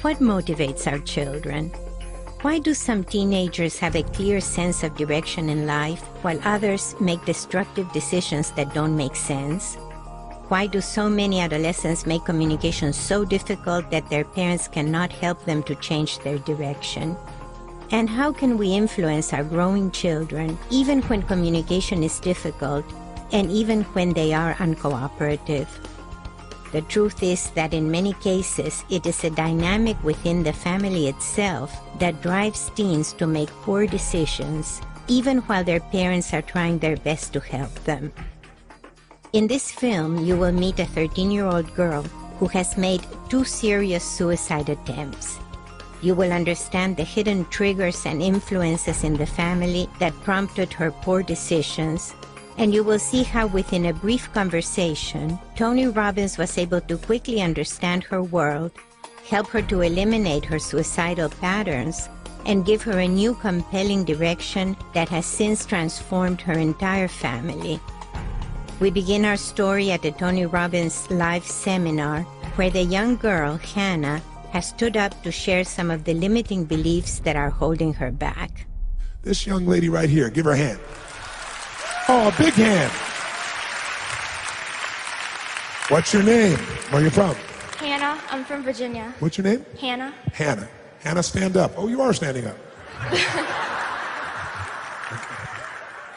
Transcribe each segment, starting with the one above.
What motivates our children? Why do some teenagers have a clear sense of direction in life, while others make destructive decisions that don't make sense? Why do so many adolescents make communication so difficult that their parents cannot help them to change their direction? And how can we influence our growing children, even when communication is difficult, and even when they are uncooperative? The truth is that in many cases, it is a dynamic within the family itself that drives teens to make poor decisions, even while their parents are trying their best to help them. In this film, you will meet a 13-year-old girl who has made 2 serious suicide attempts. You will understand the hidden triggers and influences in the family that prompted her poor decisions, and you will see how within a brief conversation, Tony Robbins was able to quickly understand her world, help her to eliminate her suicidal patterns, and give her a new compelling direction that has since transformed her entire family. We begin our story at the Tony Robbins live seminar, where the young girl, Hannah, has stood up to share some of the limiting beliefs that are holding her back. This young lady right here, give her a hand. Oh, a big hand. What's your name? Where are you from? Hannah. I'm from Virginia. What's your name? Hannah. Hannah. Hannah, stand up. Oh, you are standing up.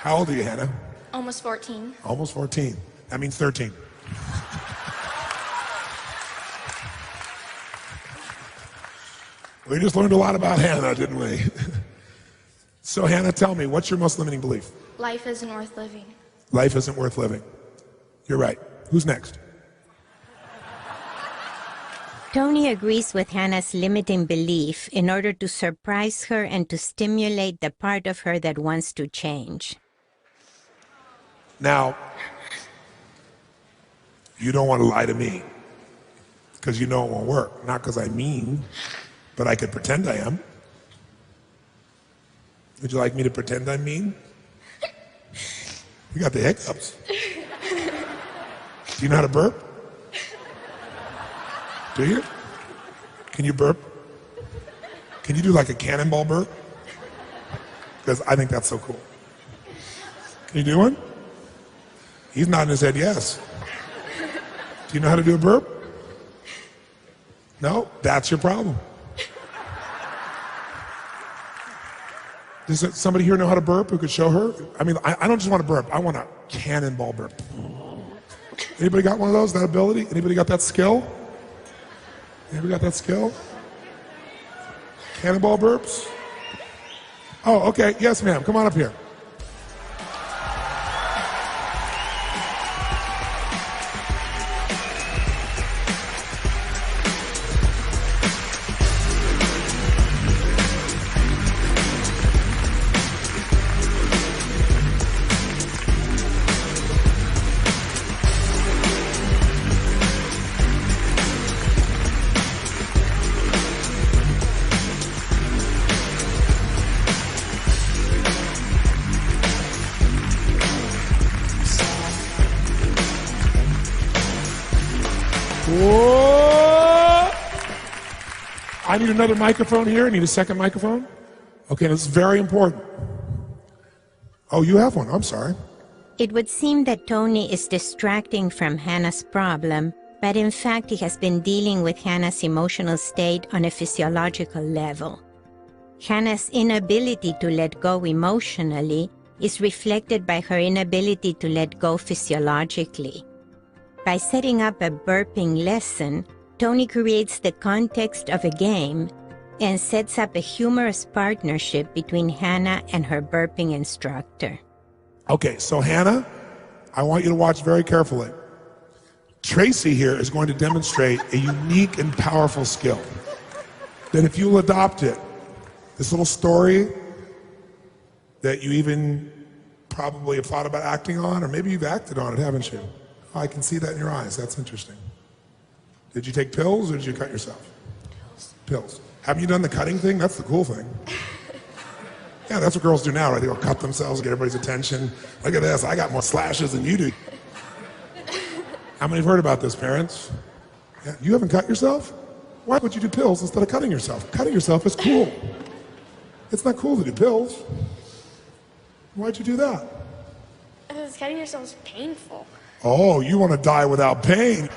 How old are you, Hannah? Almost 14. Almost 14. That means 13. We just learned a lot about Hannah, didn't we? So, Hannah, tell me, what's your most limiting belief? Life isn't worth living. Life isn't worth living. You're right. Who's next? Tony agrees with Hannah's limiting belief in order to surprise her and to stimulate the part of her that wants to change. Now, you don't want to lie to me because you know it won't work. Not because I'm mean, but I could pretend I am. Would you like me to pretend I'm mean? You got the hiccups. Do you know how to burp? Do you? Can you burp? Can you do like a cannonball burp? Because I think that's so cool. Can you do one? He's nodding his head yes. Do you know how to do a burp? No? That's your problem. Does somebody here know how to burp who could show her? I mean, I don't just want to burp. I want a cannonball burp. Anybody got one of those, that ability? Anybody got that skill? Anybody got that skill? Cannonball burps? Oh, okay. Yes, ma'am. Come on up here. Whoa! I need another microphone here. I need a second microphone. Okay, this is very important. Oh, you have one. I'm sorry. It would seem that Tony is distracting from Hannah's problem, but in fact he has been dealing with Hannah's emotional state on a physiological level. Hannah's inability to let go emotionally is reflected by her inability to let go physiologically. By setting up a burping lesson, Tony creates the context of a game and sets up a humorous partnership between Hannah and her burping instructor. Okay, so Hannah, I want you to watch very carefully. Tracy here is going to demonstrate a unique and powerful skill that if you'll adopt it, this little story that you even probably have thought about acting on, or maybe you've acted on it, haven't you? Oh, I can see that in your eyes. That's interesting. Did you take pills or did you cut yourself? Pills. Pills. Haven't you done the cutting thing? That's the cool thing. Yeah, that's what girls do now, right? They'll cut themselves, get everybody's attention. Look at this, I got more slashes than you do. How many have heard about this, parents? Yeah, you haven't cut yourself? Why would you do pills instead of cutting yourself? Cutting yourself is cool. It's not cool to do pills. Why'd you do that? Because cutting yourself is painful. Oh, you want to die without pain.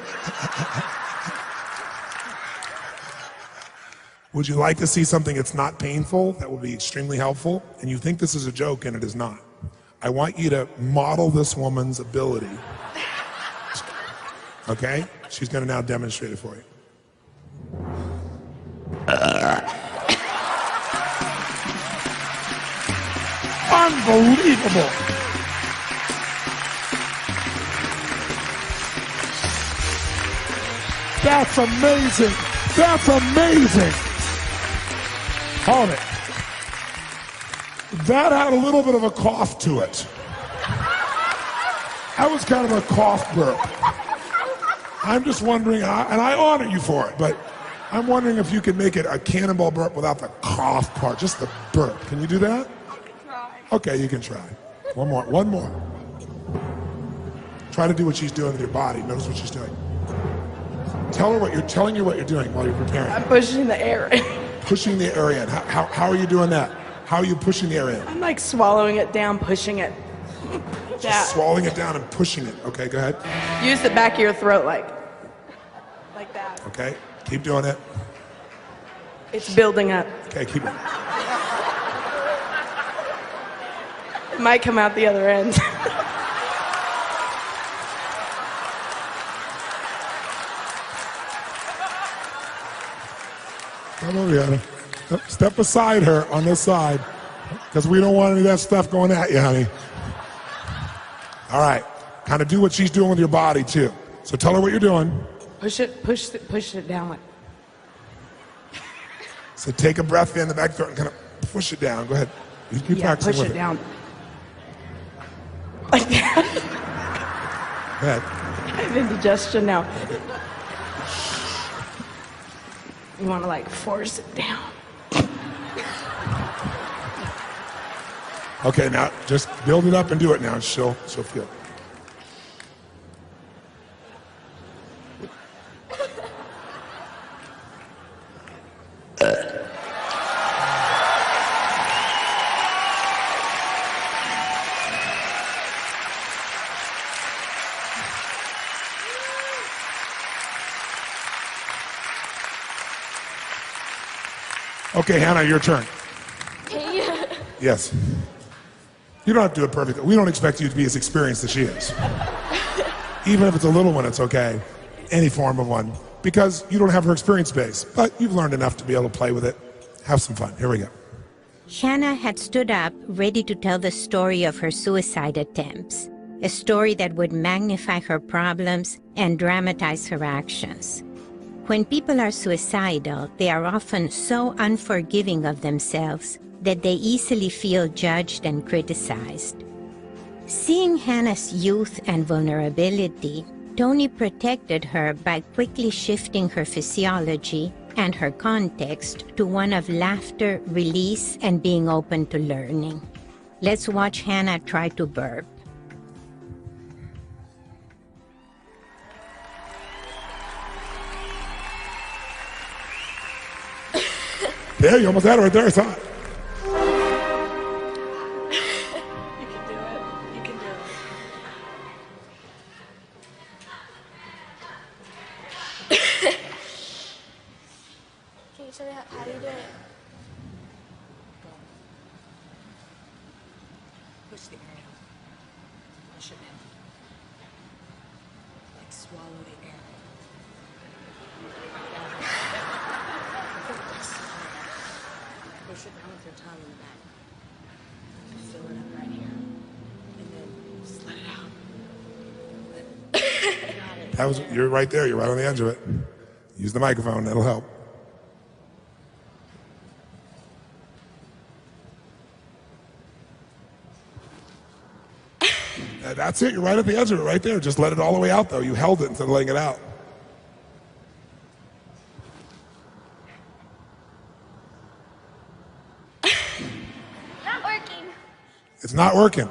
Would you like to see something that's not painful, that would be extremely helpful? And you think this is a joke, and it is not. I want you to model this woman's ability. Okay? She's going to now demonstrate it for you. Unbelievable. That's amazing. That's amazing. Hold it. That had a little bit of a cough to it. That was kind of a cough burp. I'm just wondering, and I honor you for it, but I'm wondering if you could make it a cannonball burp without the cough part, just the burp. Can you do that? Okay, you can try. One more. Try to do what she's doing with your body. Notice what she's doing. Tell her what you're telling her what you're doing while you're preparing. I'm pushing the air in. Pushing the air in. How are you doing that? How are you pushing the air in? I'm like swallowing it down, pushing it. Just swallowing it down and pushing it. Okay, go ahead. Use the back of your throat like that. Okay, keep doing it. It's building up. Okay, keep it. It might come out the other end. Come over here, honey. Step beside her on this side, because we don't want any of that stuff going at you, honey. All right, kind of do what she's doing with your body too. So tell her what you're doing. Push it down. So take a breath in the back throat and kind of push it down. Go ahead. You keep practicing push with it down. Like that. Go ahead. I have indigestion now. You want to like force it down. Okay, now just build it up and do it now. She'll feel it. Okay, Hannah, your turn. Yes. You don't have to do it perfectly. We don't expect you to be as experienced as she is. Even if it's a little one, it's okay. Any form of one. Because you don't have her experience base. But you've learned enough to be able to play with it. Have some fun. Here we go. Hannah had stood up, ready to tell the story of her suicide attempts, a story that would magnify her problems and dramatize her actions. When people are suicidal, they are often so unforgiving of themselves that they easily feel judged and criticized. Seeing Hannah's youth and vulnerability, Tony protected her by quickly shifting her physiology and her context to one of laughter, release, and being open to learning. Let's watch Hannah try to burp. There, you almost had it right there, I saw it. You can do it. You can do it. Can you show me how do you do it? Push the air out. Push it in. Like swallow the air. Push it down with your tongue in the back. Fill it up right here. And then just let it out. You're right there. You're right on the edge of it. Use the microphone. That'll help. That's it. You're right at the edge of it right there. Just let it all the way out, though. You held it instead of letting it out. Not working. It's not working.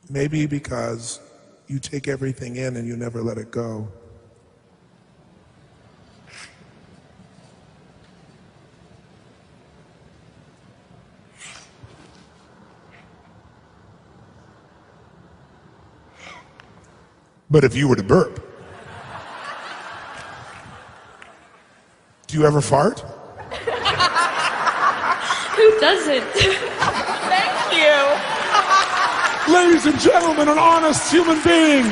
Maybe because you take everything in and you never let it go. But if you were to burp, do you ever fart? Who doesn't? Thank you. Ladies and gentlemen, an honest human being.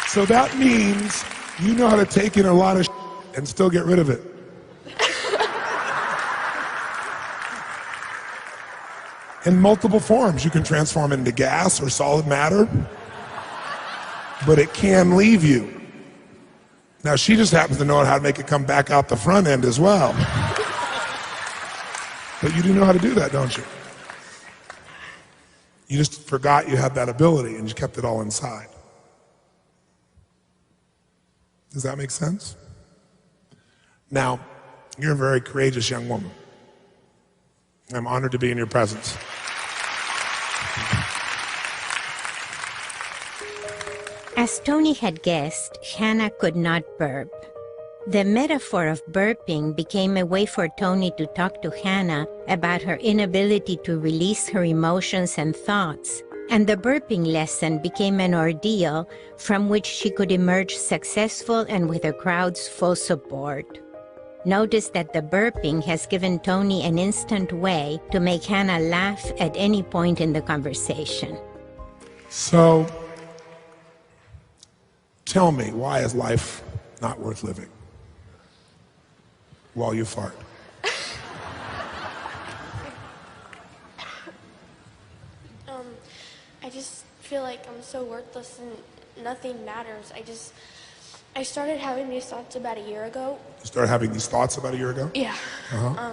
So that means you know how to take in a lot of and still get rid of it. In multiple forms. You can transform into gas or solid matter, but it can leave you. Now, she just happens to know how to make it come back out the front end as well. But you do know how to do that, don't you? You just forgot you had that ability and you kept it all inside. Does that make sense? Now, you're a very courageous young woman. I'm honored to be in your presence. As Tony had guessed, Hannah could not burp. The metaphor of burping became a way for Tony to talk to Hannah about her inability to release her emotions and thoughts, and the burping lesson became an ordeal from which she could emerge successful and with the crowd's full support. Notice that the burping has given Tony an instant way to make Hannah laugh at any point in the conversation. So, tell me, why is life not worth living? While you fart. I just feel like I'm so worthless and nothing matters. I started having these thoughts about a year ago. You started having these thoughts about a year ago? Yeah. Uh-huh.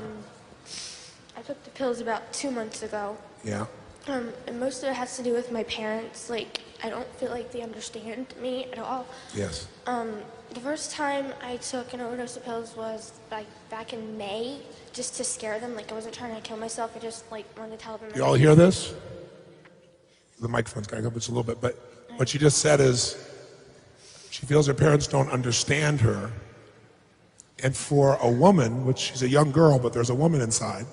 I took the pills about 2 months ago. Yeah. And most of it has to do with my parents. Like, I don't feel like they understand me at all. Yes. The first time I took an overdose of pills was like back in May, just to scare them. Like, I wasn't trying to kill myself. I just like wanted to tell them. You all hear this? The microphone's going to go up just a little bit, but what she just said is she feels her parents don't understand her. And for a woman, which she's a young girl, but there's a woman inside,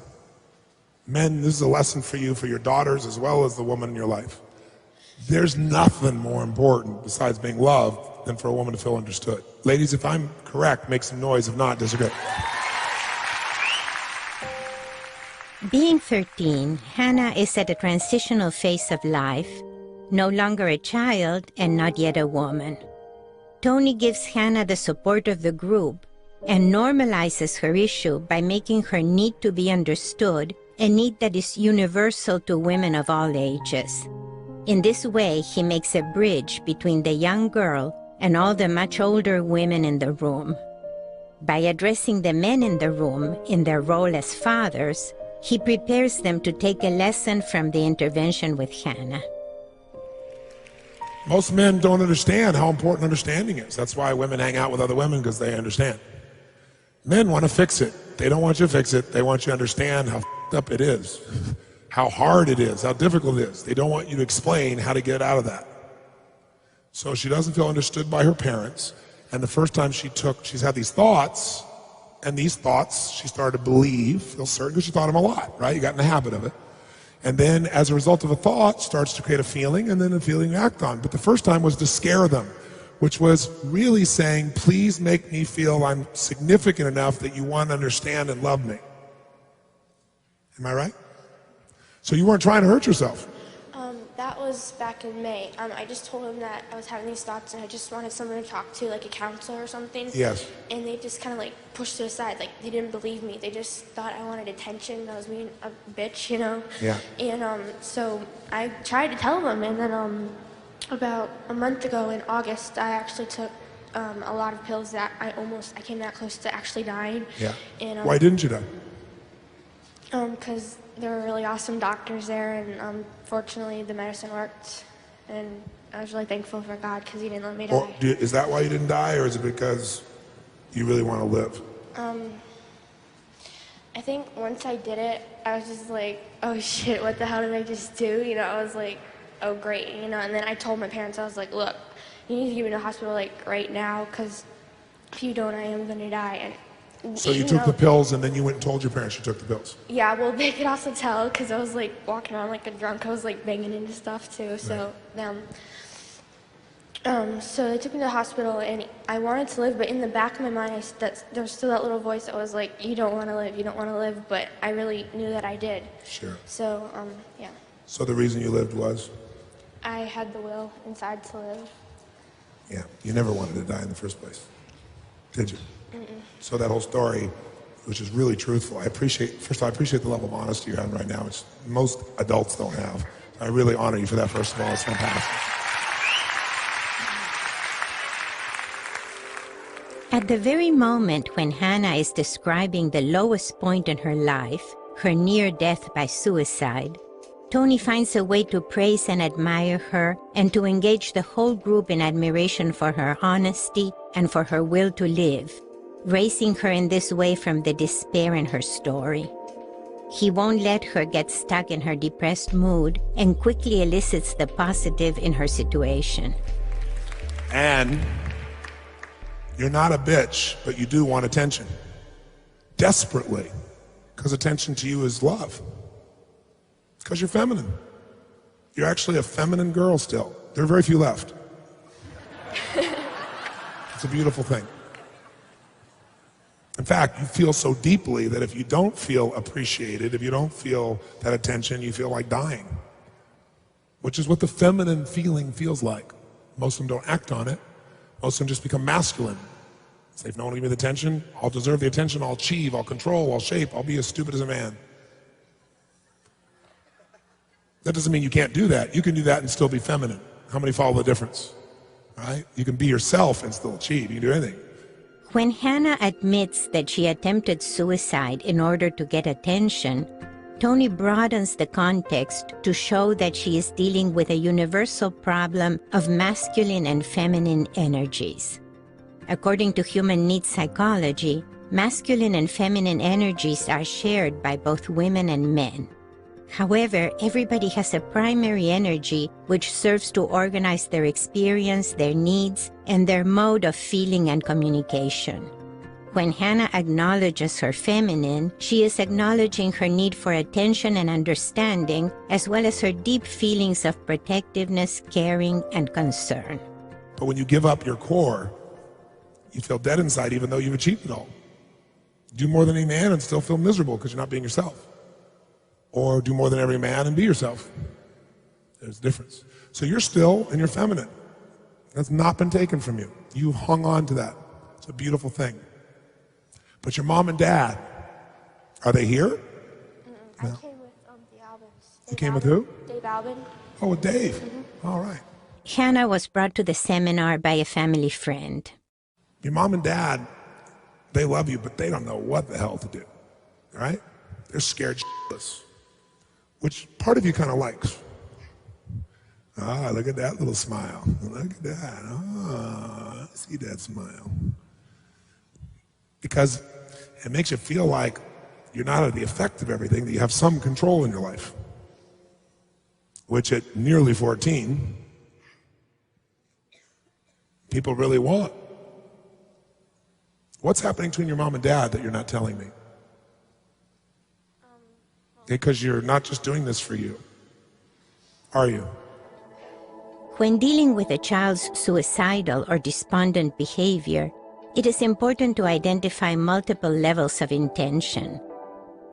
men, this is a lesson for you, for your daughters, as well as the woman in your life. There's nothing more important besides being loved than for a woman to feel understood. Ladies, if I'm correct, make some noise. If not, disagree. Being 13, Hannah is at a transitional phase of life, no longer a child and not yet a woman. Tony gives Hannah the support of the group and normalizes her issue by making her need to be understood a need that is universal to women of all ages. In this way, he makes a bridge between the young girl and all the much older women in the room. By addressing the men in the room in their role as fathers, he prepares them to take a lesson from the intervention with Hannah. Most men don't understand how important understanding is. That's why women hang out with other women, because they understand. Men want to fix it. They don't want you to fix it. They want you to understand how f***ed up it is, how hard it is, how difficult it is. They don't want you to explain how to get out of that. So she doesn't feel understood by her parents. And the first time she's had these thoughts, and these thoughts she started to believe, feel certain, because she thought them a lot, right? You got in the habit of it. And then as a result of a thought, starts to create a feeling, and then a feeling you act on. But the first time was to scare them, which was really saying, please make me feel I'm significant enough that you want to understand and love me. Am I right? So you weren't trying to hurt yourself. That was back in May. I just told him that I was having these thoughts and I just wanted someone to talk to, like a counselor or something. Yes. And they just kind of like pushed it aside. Like, they didn't believe me. They just thought I wanted attention. I was being a bitch, you know? Yeah. And so I tried to tell them. And then about a month ago in August, I actually took a lot of pills that I came that close to actually dying. Yeah. And, Why didn't you die? Because there were really awesome doctors there, and fortunately the medicine worked, and I was really thankful for God because he didn't let me die. Or is that why you didn't die, or is it because you really want to live? I think once I did it, I was just like, oh shit, what the hell did I just do? You know, I was like, oh great, you know, and then I told my parents, I was like, look, you need to get me to the hospital like right now, because if you don't, I am going to die. And So you took the pills and then you went and told your parents you took the pills? Yeah, well, they could also tell because I was like walking around like a drunk. I was like banging into stuff too. So, so they took me to the hospital and I wanted to live, but in the back of my mind, there was still that little voice that was like, you don't want to live, you don't want to live, but I really knew that I did. Sure. So, yeah. So the reason you lived was? I had the will inside to live. Yeah, you never wanted to die in the first place, did you? So that whole story, which is really truthful, first of all, I appreciate the level of honesty you're having right now, which most adults don't have. I really honor you for that, first of all. It's fantastic. At the very moment when Hannah is describing the lowest point in her life, her near death by suicide, Tony finds a way to praise and admire her and to engage the whole group in admiration for her honesty and for her will to live, raising her in this way from the despair in her story. He won't let her get stuck in her depressed mood and quickly elicits the positive in her situation. And you're not a bitch, but you do want attention. Desperately. Because attention to you is love. Because you're feminine. You're actually a feminine girl still. There are very few left. It's a beautiful thing. In fact, you feel so deeply that if you don't feel appreciated, if you don't feel that attention, you feel like dying. Which is what the feminine feeling feels like. Most of them don't act on it. Most of them just become masculine. Say, if no one will give me the attention, I'll deserve the attention, I'll achieve, I'll control, I'll shape, I'll be as stupid as a man. That doesn't mean you can't do that. You can do that and still be feminine. How many follow the difference? Right? You can be yourself and still achieve. You can do anything. When Hannah admits that she attempted suicide in order to get attention, Tony broadens the context to show that she is dealing with a universal problem of masculine and feminine energies. According to human needs psychology, masculine and feminine energies are shared by both women and men. However, everybody has a primary energy which serves to organize their experience, their needs, and their mode of feeling and communication. When Hannah acknowledges her feminine, she is acknowledging her need for attention and understanding, as well as her deep feelings of protectiveness, caring, and concern. But when you give up your core, you feel dead inside even though you've achieved it all. Do more than any man and still feel miserable because you're not being yourself. Or do more than every man and be yourself. There's a difference. So you're still and you're feminine. That's not been taken from you. You hung on to that. It's a beautiful thing. But your mom and dad, are they here? I came with the Albans. You came with who? Dave Albin. Oh, with Dave. All right. Hannah was brought to the seminar by a family friend. Your mom and dad, they love you, but they don't know what the hell to do. All right? They're scared shitless. Which part of you kind of likes? Ah, look at that little smile. Look at that. Ah, I see that smile. Because it makes you feel like you're not at the effect of everything, that you have some control in your life. Which at nearly 14, people really want. What's happening between your mom and dad that you're not telling me? Because you're not just doing this for you, are you? When dealing with a child's suicidal or despondent behavior, it is important to identify multiple levels of intention.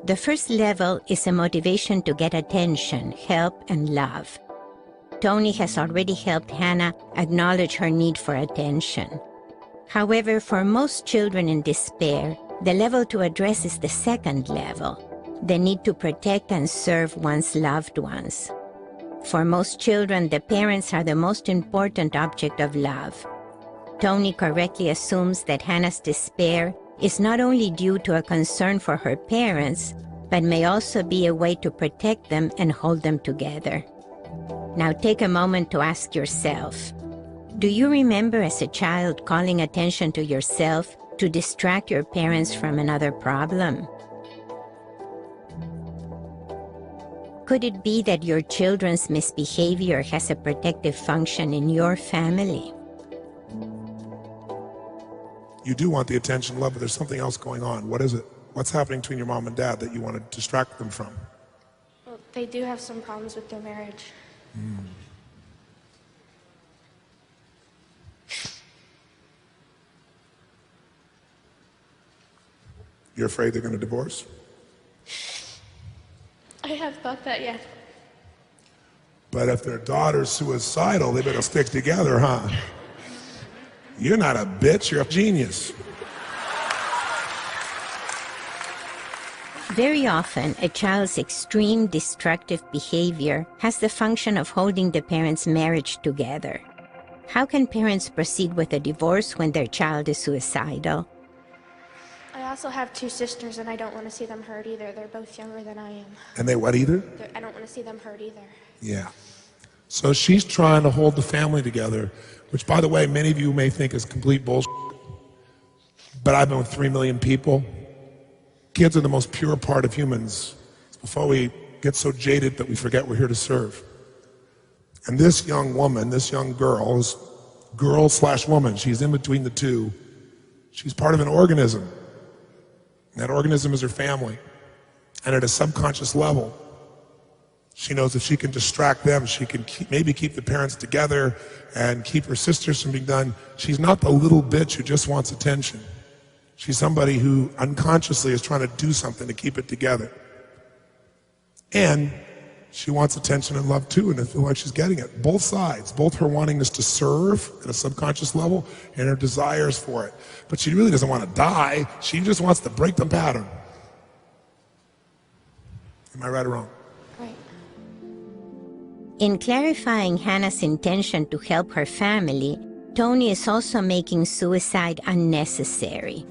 The first level is a motivation to get attention, help, and love. Tony has already helped Hannah acknowledge her need for attention. However, for most children in despair, the level to address is the second level, the need to protect and serve one's loved ones. For most children, the parents are the most important object of love. Tony correctly assumes that Hannah's despair is not only due to a concern for her parents, but may also be a way to protect them and hold them together. Now take a moment to ask yourself, do you remember as a child calling attention to yourself to distract your parents from another problem? Could it be that your children's misbehavior has a protective function in your family? You do want the attention, love, but there's something else going on. What is it? What's happening between your mom and dad that you want to distract them from? Well, they do have some problems with their marriage. You're afraid they're going to divorce? I have thought that, yeah. But if their daughter's suicidal, they better stick together, huh? You're not a bitch, you're a genius. Very often, a child's extreme destructive behavior has the function of holding the parents' marriage together. How can parents proceed with a divorce when their child is suicidal? I also have 2 sisters, and I don't want to see them hurt either. They're both younger than I am. And they what either? I don't want to see them hurt either. Yeah. So she's trying to hold the family together, which, by the way, many of you may think is complete bullshit. But I've been with 3 million people. Kids are the most pure part of humans. Before we get so jaded that we forget we're here to serve. And this young woman, this young girl, is girl/woman. She's in between the two. She's part of an organism. And that organism is her family. And at a subconscious level, she knows if she can distract them, she can maybe keep the parents together and keep her sisters from being done. She's not the little bitch who just wants attention. She's somebody who unconsciously is trying to do something to keep it together. And she wants attention and love too, and I feel like she's getting it. Both sides, both her wanting us to serve at a subconscious level and her desires for it. But she really doesn't want to die. She just wants to break the pattern. Am I right or wrong? Right. In clarifying Hannah's intention to help her family, Tony is also making suicide unnecessary.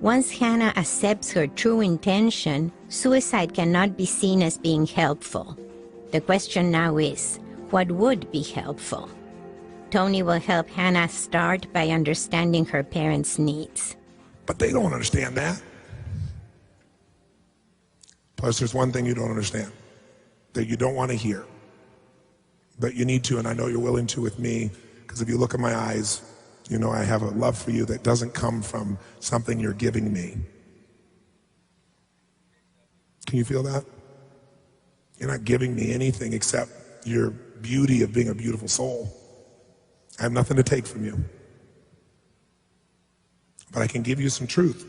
Once Hannah accepts her true intention, suicide cannot be seen as being helpful. The question now is, what would be helpful? Tony will help Hannah start by understanding her parents' needs. But they don't understand that. Plus, there's one thing you don't understand, that you don't want to hear. But you need to, and I know you're willing to with me, because if you look in my eyes, you know I have a love for you that doesn't come from something you're giving me. Can you feel that? You're not giving me anything except your beauty of being a beautiful soul. I have nothing to take from you. But I can give you some truth.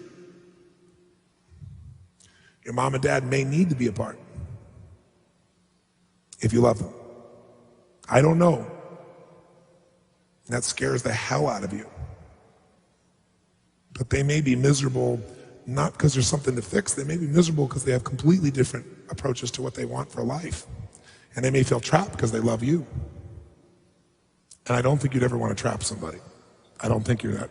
Your mom and dad may need to be apart if you love them. I don't know. And that scares the hell out of you. But they may be miserable, not because there's something to fix. They may be miserable because they have completely different approaches to what they want for life. And they may feel trapped because they love you. And I don't think you'd ever want to trap somebody. I don't think you're that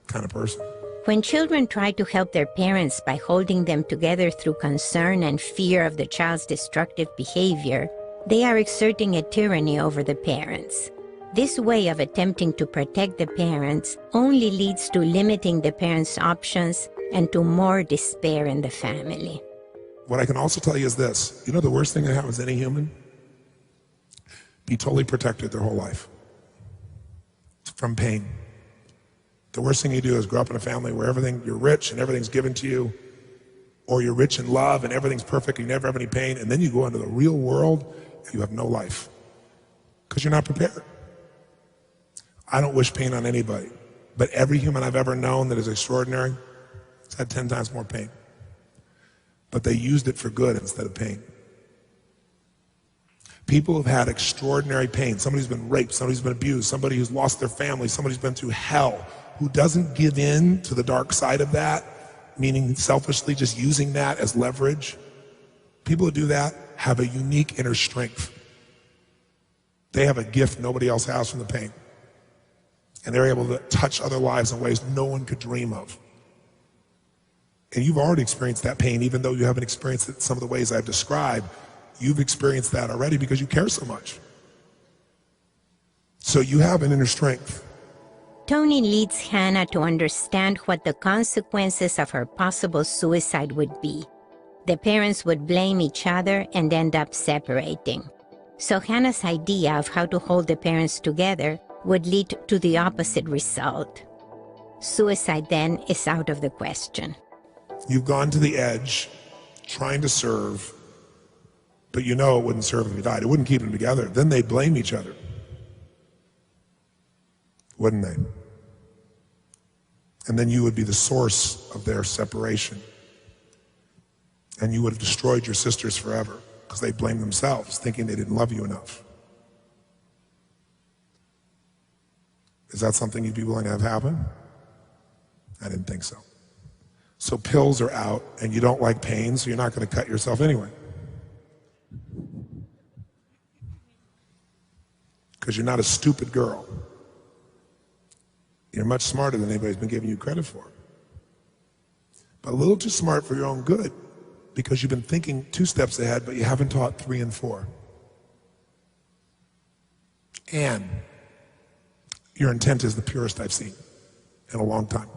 kind of person. When children try to help their parents by holding them together through concern and fear of the child's destructive behavior, they are exerting a tyranny over the parents. This way of attempting to protect the parents only leads to limiting the parents' options and to more despair in the family. What I can also tell you is this. You know the worst thing that happens to any human? Be totally protected their whole life from pain. The worst thing you do is grow up in a family where you're rich and everything's given to you, or you're rich in love and everything's perfect and you never have any pain, and then you go into the real world and you have no life because you're not prepared. I don't wish pain on anybody, but every human I've ever known that is extraordinary has had 10 times more pain. But they used it for good instead of pain. People who've had extraordinary pain, somebody who's been raped, somebody who's been abused, somebody who's lost their family, somebody who's been through hell, who doesn't give in to the dark side of that, meaning selfishly just using that as leverage. People who do that have a unique inner strength. They have a gift nobody else has from the pain. And they're able to touch other lives in ways no one could dream of. And you've already experienced that pain, even though you haven't experienced it some of the ways I've described. You've experienced that already because you care so much. So you have an inner strength. Tony leads Hannah to understand what the consequences of her possible suicide would be. The parents would blame each other and end up separating. So Hannah's idea of how to hold the parents together would lead to the opposite result. Suicide then is out of the question. You've gone to the edge, trying to serve, but you know it wouldn't serve if you died. It wouldn't keep them together. Then they'd blame each other. Wouldn't they? And then you would be the source of their separation. And you would have destroyed your sisters forever because they blamed themselves, thinking they didn't love you enough. Is that something you'd be willing to have happen? I didn't think so. So pills are out, and you don't like pain, so you're not going to cut yourself anyway. Because you're not a stupid girl. You're much smarter than anybody's been giving you credit for. But a little too smart for your own good, because you've been thinking 2 steps ahead, but you haven't thought 3 and 4. And your intent is the purest I've seen in a long time.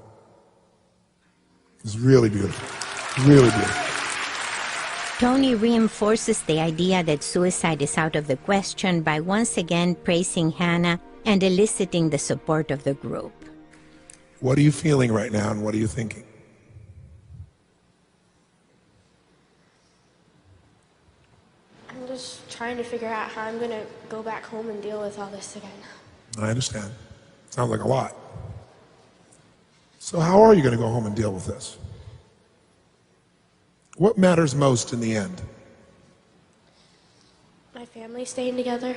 It's really beautiful, really beautiful. Tony reinforces the idea that suicide is out of the question by once again praising Hannah and eliciting the support of the group. What are you feeling right now, and what are you thinking? I'm just trying to figure out how I'm going to go back home and deal with all this again. I understand. Sounds like a lot. So how are you going to go home and deal with this? What matters most in the end? My family staying together.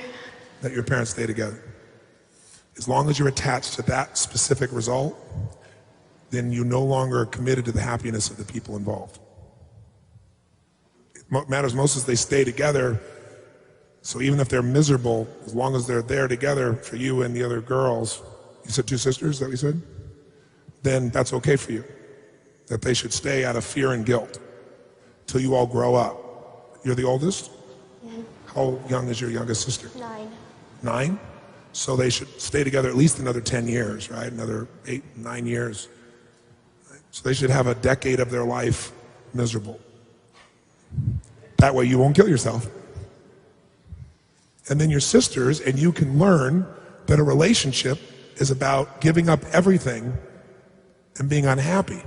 That your parents stay together. As long as you're attached to that specific result, then you're no longer committed to the happiness of the people involved. What matters most is they stay together. So even if they're miserable, as long as they're there together for you and the other girls, you said 2 sisters, is that what you said? Then that's okay for you. That they should stay out of fear and guilt till you all grow up. You're the oldest? Mm-hmm. How young is your youngest sister? 9. 9? So they should stay together at least another 10 years, right? Another 8, 9 years. So they should have a decade of their life miserable. That way you won't kill yourself. And then your sisters and you can learn that a relationship is about giving up everything and being unhappy.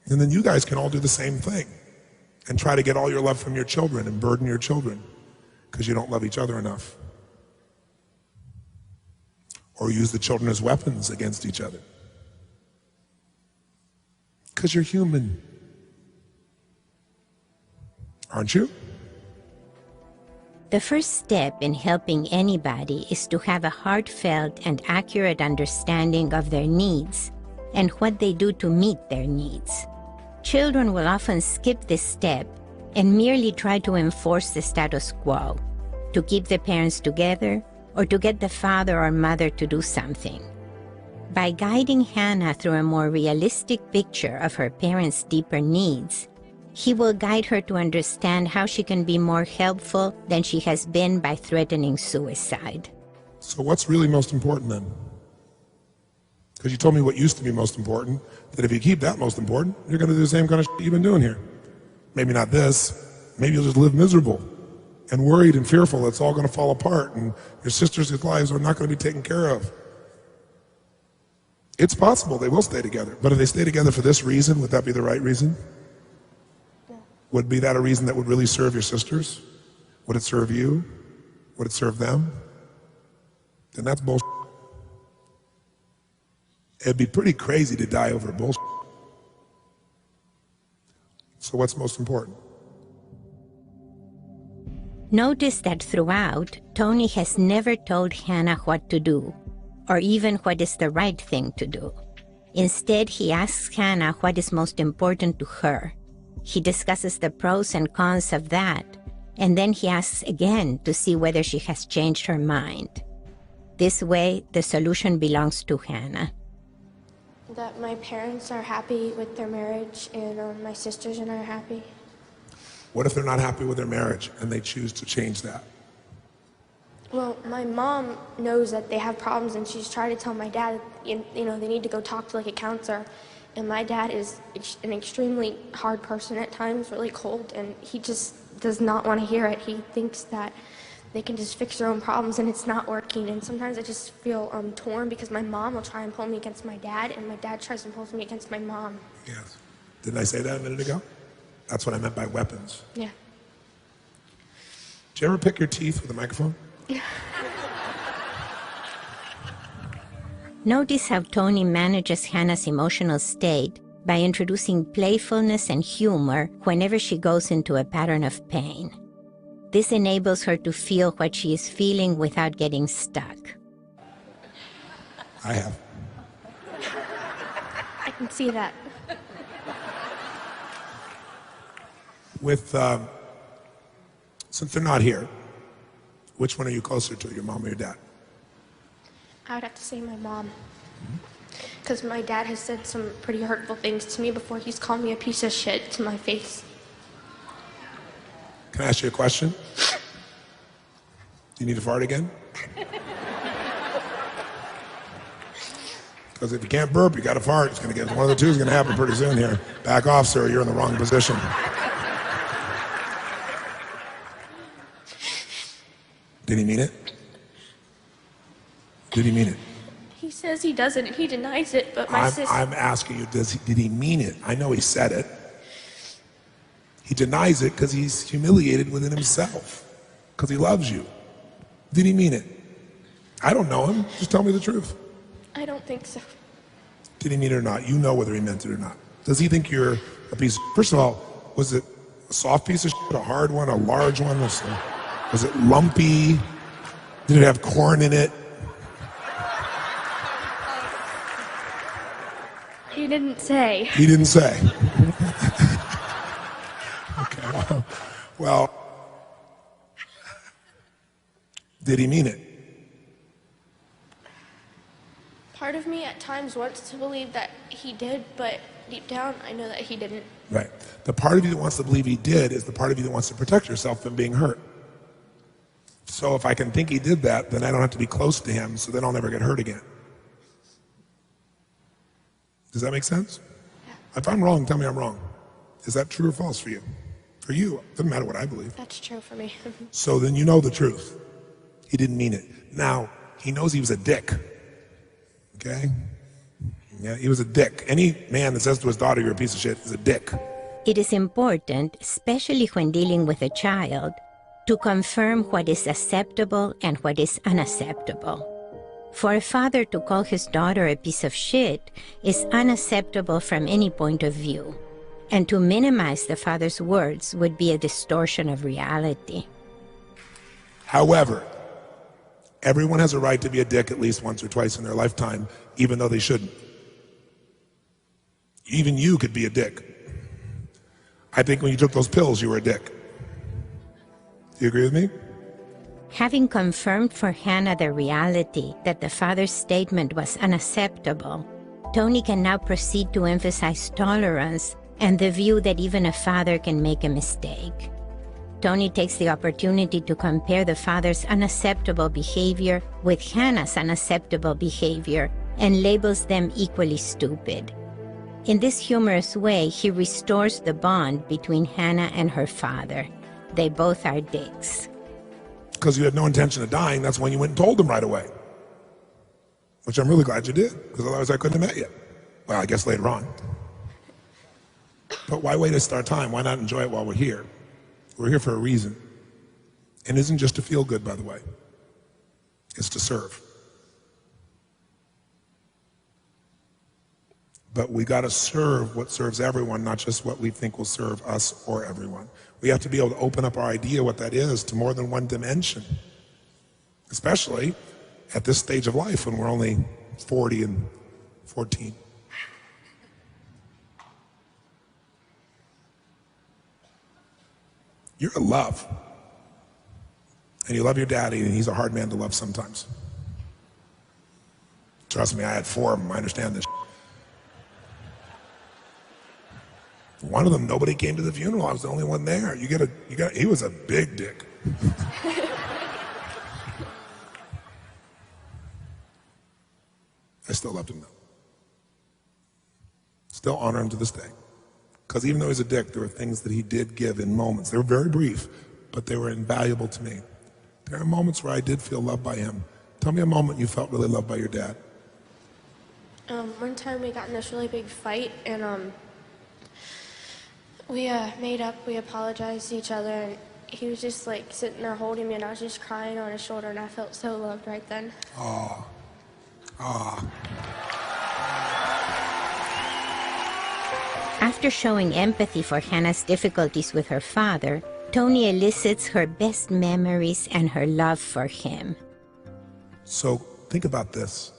And then you guys can all do the same thing and try to get all your love from your children and burden your children because you don't love each other enough. Or use the children as weapons against each other. Because you're human. Aren't you? The first step in helping anybody is to have a heartfelt and accurate understanding of their needs and what they do to meet their needs. Children will often skip this step and merely try to enforce the status quo, to keep the parents together or to get the father or mother to do something. By guiding Hannah through a more realistic picture of her parents' deeper needs, he will guide her to understand how she can be more helpful than she has been by threatening suicide. So what's really most important then? Because you told me what used to be most important, that if you keep that most important, you're going to do the same kind of shit you've been doing here. Maybe not this. Maybe you'll just live miserable and worried and fearful it's all going to fall apart and your sisters' lives are not going to be taken care of. It's possible they will stay together, but if they stay together for this reason, would that be the right reason? Would be that a reason that would really serve your sisters? Would it serve you? Would it serve them? Then that's bullshit. It'd be pretty crazy to die over bullshit. So what's most important? Notice that throughout, Tony has never told Hannah what to do, or even what is the right thing to do. Instead, he asks Hannah what is most important to her. He discusses the pros and cons of that, and then he asks again to see whether she has changed her mind. This way, the solution belongs to Hannah. That my parents are happy with their marriage and my sisters and I are happy. What if they're not happy with their marriage and they choose to change that? Well, my mom knows that they have problems and she's tried to tell my dad, they need to go talk to like a counselor. And my dad is an extremely hard person at times, really cold, and he just does not want to hear it. He thinks that they can just fix their own problems, and it's not working. And sometimes I just feel torn because my mom will try and pull me against my dad, and my dad tries and pulls me against my mom. Yes. Didn't I say that a minute ago? That's what I meant by weapons. Yeah. Did you ever pick your teeth with a microphone? Notice how Tony manages Hannah's emotional state by introducing playfulness and humor whenever she goes into a pattern of pain. This enables her to feel what she is feeling without getting stuck. I have. I can see that. With, since they're not here, which one are you closer to, your mom or your dad? I would have to say my mom. Because my dad has said some pretty hurtful things to me before. He's called me a piece of shit to my face. Can I ask you a question? Do you need to fart again? Because if you can't burp, you got to fart. It's going to get one of the two is going to happen pretty soon here. Back off, sir. You're in the wrong position. Did he mean it? Did he mean it? He says he doesn't, and he denies it, but my sister... I'm asking you, did he mean it? I know he said it. He denies it because he's humiliated within himself, because he loves you. Did he mean it? I don't know him. Just tell me the truth. I don't think so. Did he mean it or not? You know whether he meant it or not. Does he think you're a piece of... First of all, was it a soft piece of shit, a hard one, a large one? Was it lumpy? Did it have corn in it? He didn't say. He didn't say. Okay, well, did he mean it? Part of me at times wants to believe that he did, but deep down, I know that he didn't. Right. The part of you that wants to believe he did is the part of you that wants to protect yourself from being hurt. So if I can think he did that, then I don't have to be close to him, so then I'll never get hurt again. Does that make sense? Yeah. If I'm wrong, tell me I'm wrong. Is that true or false for you? For you, it doesn't matter what I believe. That's true for me. So then you know the truth. He didn't mean it. Now, he knows he was a dick. Okay? Yeah, he was a dick. Any man that says to his daughter, you're a piece of shit, is a dick. It is important, especially when dealing with a child, to confirm what is acceptable and what is unacceptable. For a father to call his daughter a piece of shit is unacceptable from any point of view, and to minimize the father's words would be a distortion of reality. However, everyone has a right to be a dick at least once or twice in their lifetime, even though they shouldn't. Even you could be a dick. I think when you took those pills, you were a dick. Do you agree with me? Having confirmed for Hannah the reality that the father's statement was unacceptable, Tony can now proceed to emphasize tolerance and the view that even a father can make a mistake. Tony takes the opportunity to compare the father's unacceptable behavior with Hannah's unacceptable behavior and labels them equally stupid. In this humorous way, he restores the bond between Hannah and her father. They both are dicks. Because you had no intention of dying, that's when you went and told them right away. Which I'm really glad you did, because otherwise I couldn't have met you. Well, I guess later on. But why waste our time? Why not enjoy it while we're here? We're here for a reason. And it isn't just to feel good, by the way. It's to serve. But we got to serve what serves everyone, not just what we think will serve us or everyone. We have to be able to open up our idea what that is to more than one dimension, especially at this stage of life when we're only 40 and 14. You're in love. And you love your daddy, and he's a hard man to love sometimes. Trust me, I had 4 of them. I understand this. One of them, nobody came to the funeral. I was the only one there. He was a big dick. I still loved him though. Still honor him to this day. Because even though he's a dick, there were things that he did give in moments. They were very brief, but they were invaluable to me. There are moments where I did feel loved by him. Tell me a moment you felt really loved by your dad. One time we got in this really big fight, and we made up, we apologized to each other, and he was just like sitting there holding me, and I was just crying on his shoulder, and I felt so loved right then. Aw. Aw. After showing empathy for Hannah's difficulties with her father, Tony elicits her best memories and her love for him. So think about this.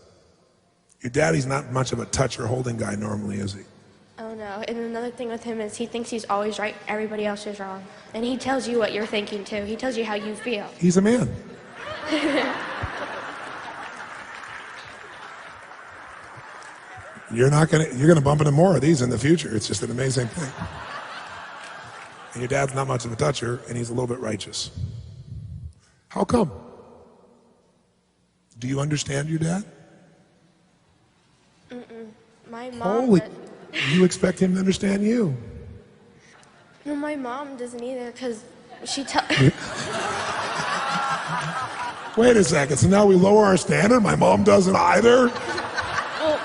Your daddy's not much of a touch or holding guy normally, is he? Oh no, and another thing with him is he thinks he's always right, everybody else is wrong. And he tells you what you're thinking too. He tells you how you feel. He's a man. You're gonna bump into more of these in the future. It's just an amazing thing. And your dad's not much of a toucher, and he's a little bit righteous. How come? Do you understand your dad? My mom. Holy, you expect him to understand you. No, my mom doesn't either, because she Wait a second, so now we lower our standard? My mom doesn't either? Well,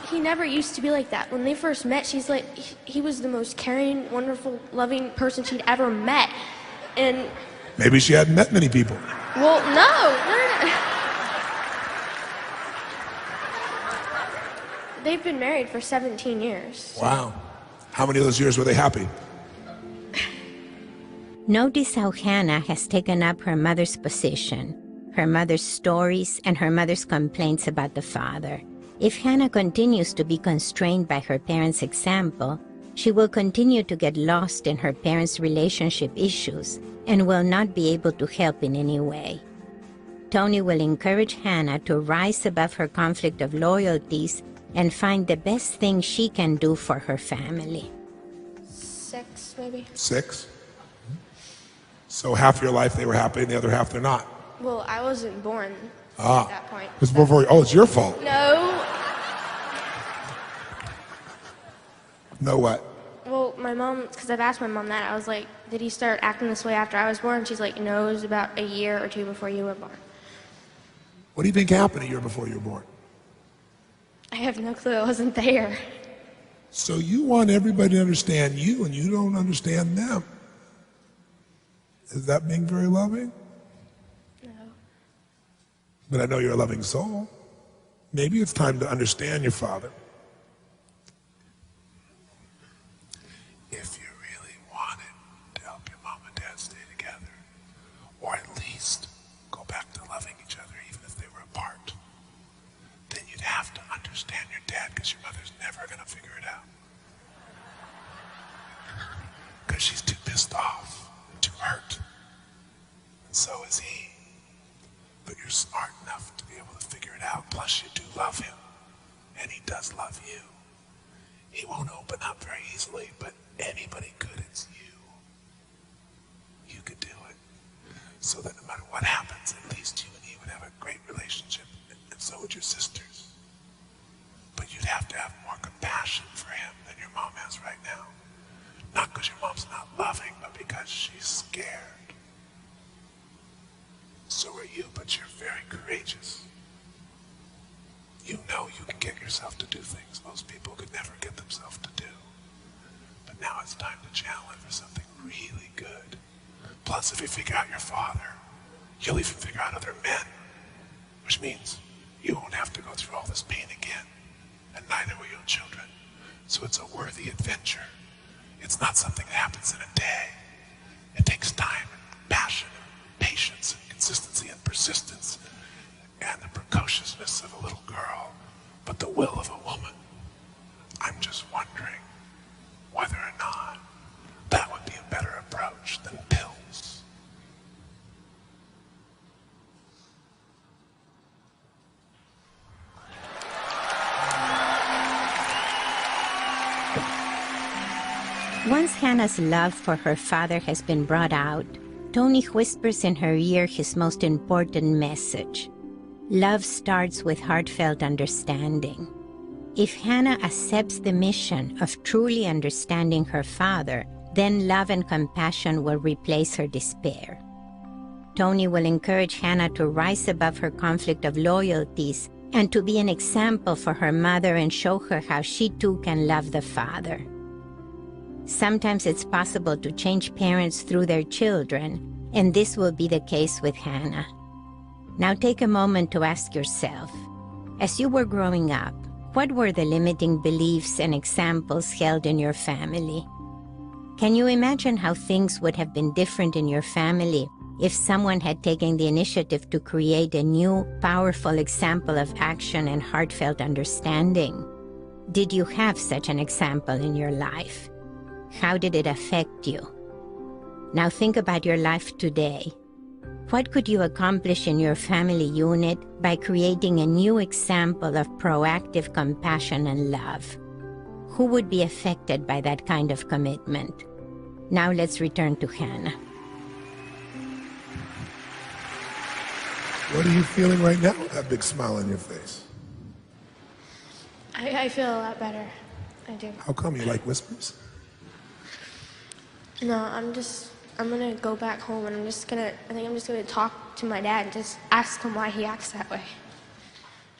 he never used to be like that. When they first met, she's like, he was the most caring, wonderful, loving person she'd ever met. And Maybe she hadn't met many people. well, no. They've been married for 17 years. Wow. How many of those years were they happy? Notice how Hannah has taken up her mother's position, her mother's stories, and her mother's complaints about the father. If Hannah continues to be constrained by her parents' example, she will continue to get lost in her parents' relationship issues and will not be able to help in any way. Tony will encourage Hannah to rise above her conflict of loyalties and find the best thing she can do for her family. 6, maybe. 6? So half your life they were happy and the other half they're not. Well, I wasn't born at that point. It's before, oh, it's your fault. No. No what? Well, my mom, because I've asked my mom that, I was like, did he start acting this way after I was born? She's like, no, it was about a year or 2 before you were born. What do you think happened a year before you were born? I have no clue. I wasn't there. So you want everybody to understand you and you don't understand them. Is that being very loving? No. But I know you're a loving soul. Maybe it's time to understand your father. If you really wanted to help your mom and dad stay together, or at least go back to loving each other even if they were apart, then you'd have to understand your dad, because your mother's never going to figure it out. Because she's too pissed off, too hurt. And so is he. But you're smart enough to be able to figure it out. Plus you do love him. And he does love you. He won't open up very easily, but anybody could. It's you. You could do it. So that no matter what happens, at least you and he would have a great relationship. And so would your sisters. But you'd have to have more compassion for him than your mom has right now. Not because your mom's not loving, but because she's scared. So are you, but you're very courageous. You know you can get yourself to do things most people could never get themselves to do. But now it's time to challenge for something really good. Plus, if you figure out your father, you'll even figure out other men, which means you won't have to go through all this pain again, and neither will your children. So it's a worthy adventure. It's not something that happens in a day. It takes time and passion and patience and consistency and persistence and the precociousness of a little girl, but the will of a woman. I'm just wondering whether or not that would be a better approach than pills. Once Hannah's love for her father has been brought out, Tony whispers in her ear his most important message. Love starts with heartfelt understanding. If Hannah accepts the mission of truly understanding her father, then love and compassion will replace her despair. Tony will encourage Hannah to rise above her conflict of loyalties and to be an example for her mother and show her how she too can love the father. Sometimes it's possible to change parents through their children, and this will be the case with Hannah. Now take a moment to ask yourself, as you were growing up, what were the limiting beliefs and examples held in your family? Can you imagine how things would have been different in your family if someone had taken the initiative to create a new, powerful example of action and heartfelt understanding? Did you have such an example in your life? How did it affect you? Now think about your life today. What could you accomplish in your family unit by creating a new example of proactive compassion and love? Who would be affected by that kind of commitment? Now let's return to Hannah. What are you feeling right now with that big smile on your face? I feel a lot better. I do. How come? You like whispers? No, I'm gonna go back home and I think I'm just gonna talk to my dad and just ask him why he acts that way.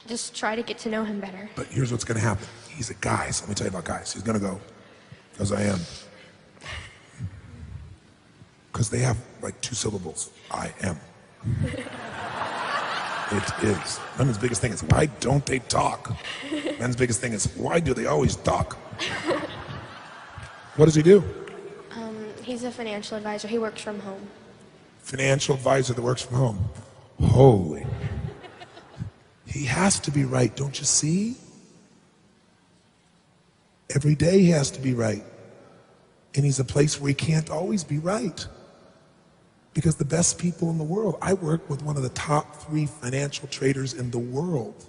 Just try to get to know him better. But here's what's gonna happen. He's a guy, so let me tell you about guys. He's gonna go, because I am. Because they have like 2 syllables. I am. It is. Women's biggest thing is, why don't they talk? Men's biggest thing is, why do they always talk? What does he do? He's a financial advisor. He works from home. Financial advisor that works from home. Holy. He has to be right, don't you see? Every day he has to be right. And he's a place where he can't always be right. Because the best people in the world, I work with one of the top 3 financial traders in the world.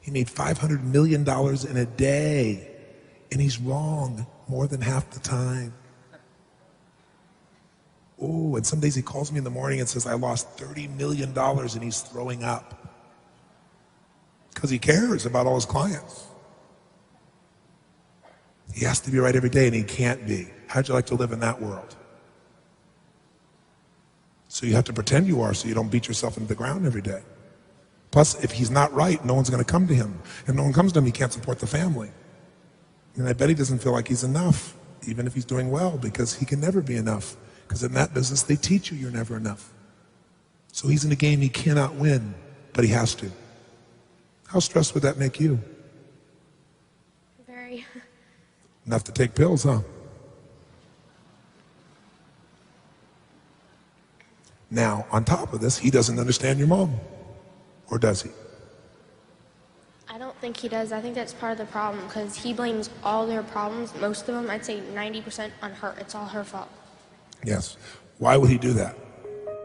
He made $500 million in a day, and he's wrong more than half the time. Oh, and some days he calls me in the morning and says, I lost $30 million, and he's throwing up. Because he cares about all his clients. He has to be right every day, and he can't be. How'd you like to live in that world? So you have to pretend you are so you don't beat yourself into the ground every day. Plus, if he's not right, no one's going to come to him. And no one comes to him, he can't support the family. And I bet he doesn't feel like he's enough, even if he's doing well, because he can never be enough. Because in that business, they teach you you're never enough. So he's in a game he cannot win, but he has to. How stressed would that make you? Very. Enough to take pills, huh? Now, on top of this, he doesn't understand your mom. Or does he? I don't think he does. I think that's part of the problem because he blames all their problems, most of them, I'd say 90% on her. It's all her fault. Yes. Why would he do that?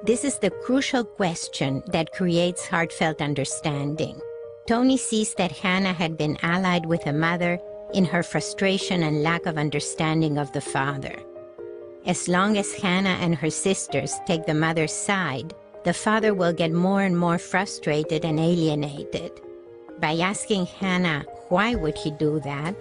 This is the crucial question that creates heartfelt understanding. Tony sees that Hannah had been allied with a mother in her frustration and lack of understanding of the father. As long as Hannah and her sisters take the mother's side, the father will get more and more frustrated and alienated. By asking Hannah, why would he do that?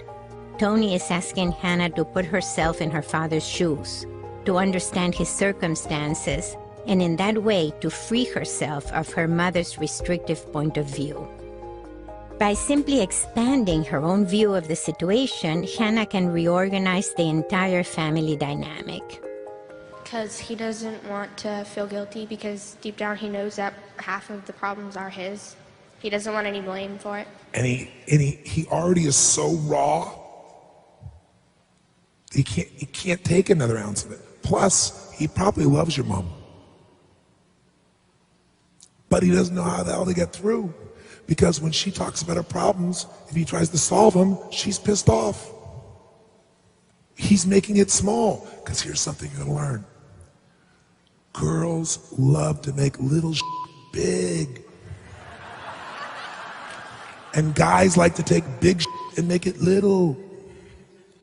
Tony is asking Hannah to put herself in her father's shoes, to understand his circumstances, and in that way to free herself of her mother's restrictive point of view. By simply expanding her own view of the situation, Hannah can reorganize the entire family dynamic. Because he doesn't want to feel guilty because deep down he knows that half of the problems are his. He doesn't want any blame for it. And he already is so raw. He can't take another ounce of it. Plus, he probably loves your mom. But he doesn't know how the hell to get through. Because when she talks about her problems, if he tries to solve them, she's pissed off. He's making it small. Because here's something you're going to learn. Girls love to make little big. And guys like to take big and make it little.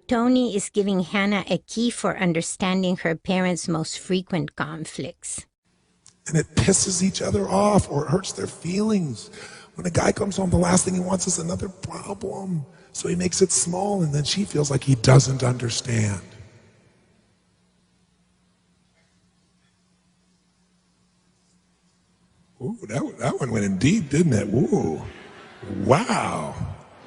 Tony is giving Hannah a key for understanding her parents' most frequent conflicts. And it pisses each other off or it hurts their feelings. When a guy comes home, the last thing he wants is another problem. So he makes it small, and then she feels like he doesn't understand. Ooh, that one went in deep, didn't it? Ooh, wow.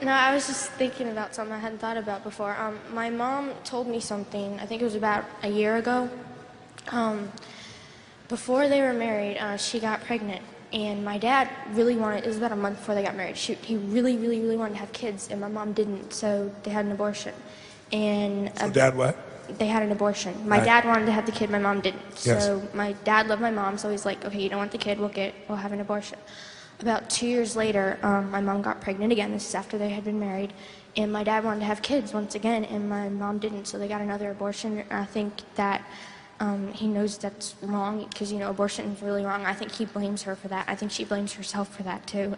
No, I was just thinking about something I hadn't thought about before. My mom told me something, I think it was about a year ago. Before they were married, she got pregnant. And my dad really wanted, it was about a month before they got married, he really, really, really wanted to have kids, and my mom didn't, so they had an abortion. And So dad what? they had an abortion. My Right. dad wanted to have the kid, my mom didn't. Yes. So my dad loved my mom, so he's like, okay, you don't want the kid, we'll have an abortion. About 2 years later, my mom got pregnant again. This is after they had been married. And my dad wanted to have kids once again, and my mom didn't, so they got another abortion. And I think that he knows that's wrong, because, you know, abortion is really wrong. I think he blames her for that. I think she blames herself for that, too.